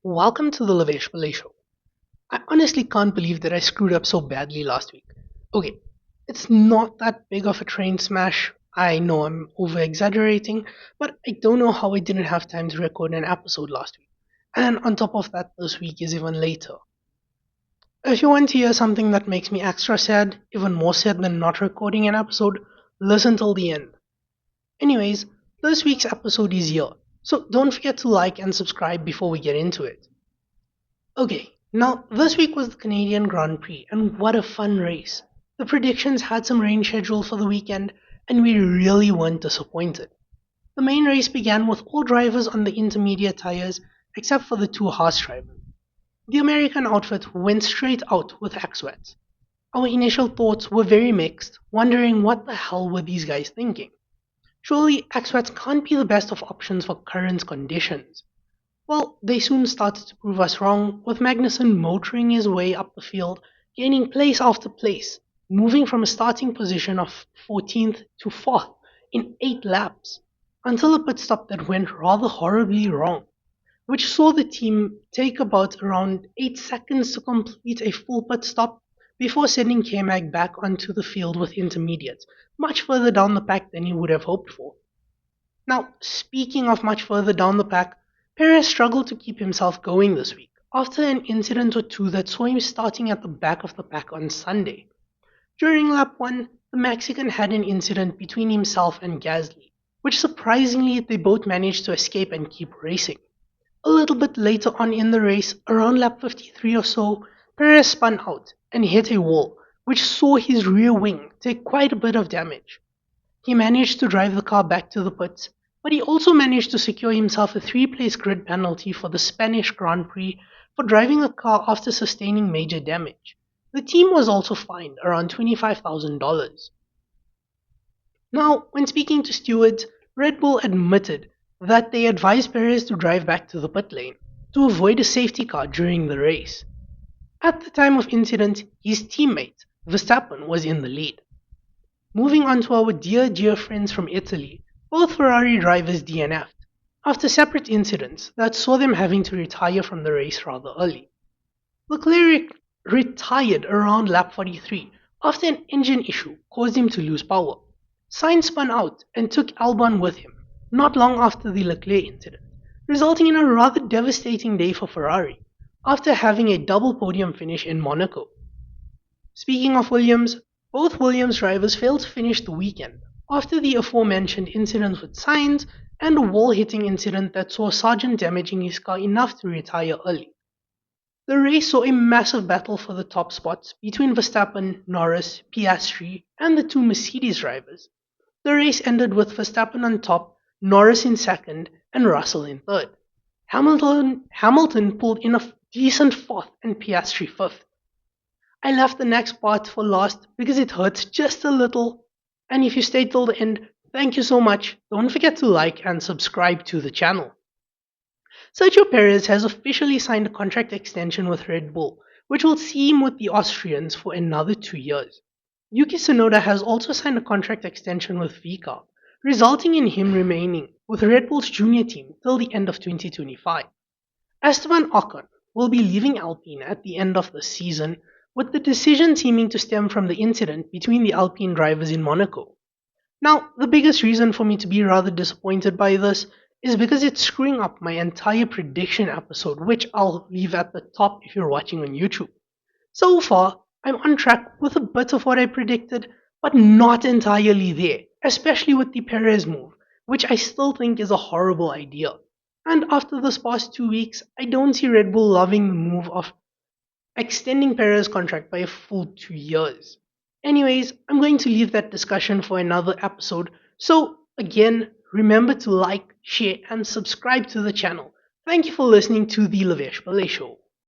Welcome to the Lavesh Show. I honestly can't believe that I screwed up so badly last week. Okay, it's not that big of a train smash. I know I'm over exaggerating, but I don't know how I didn't have time to record an episode last week. And on top of that, this week is even later. If you want to hear something that makes me extra sad, even more sad than not recording an episode, listen till the end. Anyways, this week's episode is here, so don't forget to like and subscribe before we get into it. Okay, now this week was the Canadian Grand Prix, and what a fun race. The predictions had some rain scheduled for the weekend, and we really weren't disappointed. The main race began with all drivers on the intermediate tires except for the two Haas drivers. The American outfit went straight out with X-Wets. Our initial thoughts were very mixed, wondering what the hell were these guys thinking. Surely X-Wets can't be the best of options for current conditions. Well, they soon started to prove us wrong, with Magnussen motoring his way up the field, gaining place after place, moving from a starting position of 14th to 4th in 8 laps, until a pit stop that went rather horribly wrong, which saw the team take about around 8 seconds to complete a full pit stop before sending K-Mag back onto the field with intermediates, much further down the pack than he would have hoped for. Now, speaking of much further down the pack, Perez struggled to keep himself going this week after an incident or two that saw him starting at the back of the pack on Sunday. During lap 1, the Mexican had an incident between himself and Gasly, which surprisingly they both managed to escape and keep racing. A little bit later on in the race, around lap 53 or so, Perez spun out and hit a wall, which saw his rear wing take quite a bit of damage. He managed to drive the car back to the pits, but he also managed to secure himself a 3-place grid penalty for the Spanish Grand Prix for driving the car after sustaining major damage. The team was also fined around $25,000. Now, when speaking to stewards, Red Bull admitted that they advised Perez to drive back to the pit lane to avoid a safety car during the race. At the time of incident, his teammate, Verstappen, was in the lead. Moving on to our dear friends from Italy, both Ferrari drivers DNF'd after separate incidents that saw them having to retire from the race rather early. Leclerc retired around lap 43 after an engine issue caused him to lose power. Sainz spun out and took Albon with him not long after the Leclerc incident, resulting in a rather devastating day for Ferrari after having a double podium finish in Monaco. Speaking of Williams, both Williams drivers failed to finish the weekend after the aforementioned incident with Sainz and a wall-hitting incident that saw Sargent damaging his car enough to retire early. The race saw a massive battle for the top spots between Verstappen, Norris, Piastri, and the two Mercedes drivers. The race ended with Verstappen on top, Norris in second, and Russell in third. Hamilton pulled in a decent fourth and Piastri fifth. I left the next part for last because it hurts just a little. And if you stayed till the end, thank you so much. Don't forget to like and subscribe to the channel. Sergio Perez has officially signed a contract extension with Red Bull, which will see him with the Austrians for another 2 years. Yuki Tsunoda has also signed a contract extension with Vika, resulting in him remaining with Red Bull's junior team till the end of 2025. Esteban Ocon will be leaving Alpine at the end of the season, with the decision seeming to stem from the incident between the Alpine drivers in Monaco. Now, the biggest reason for me to be rather disappointed by this is because it's screwing up my entire prediction episode, which I'll leave at the top if you're watching on YouTube. So far, I'm on track with a bit of what I predicted, but not entirely there, especially with the Perez move, which I still think is a horrible idea. And after this past 2 weeks, I don't see Red Bull loving the move of extending Perez's contract by a full 2 years. Anyways, I'm going to leave that discussion for another episode, so again, remember to like, share, and subscribe to the channel. Thank you for listening to the Lavesh Show.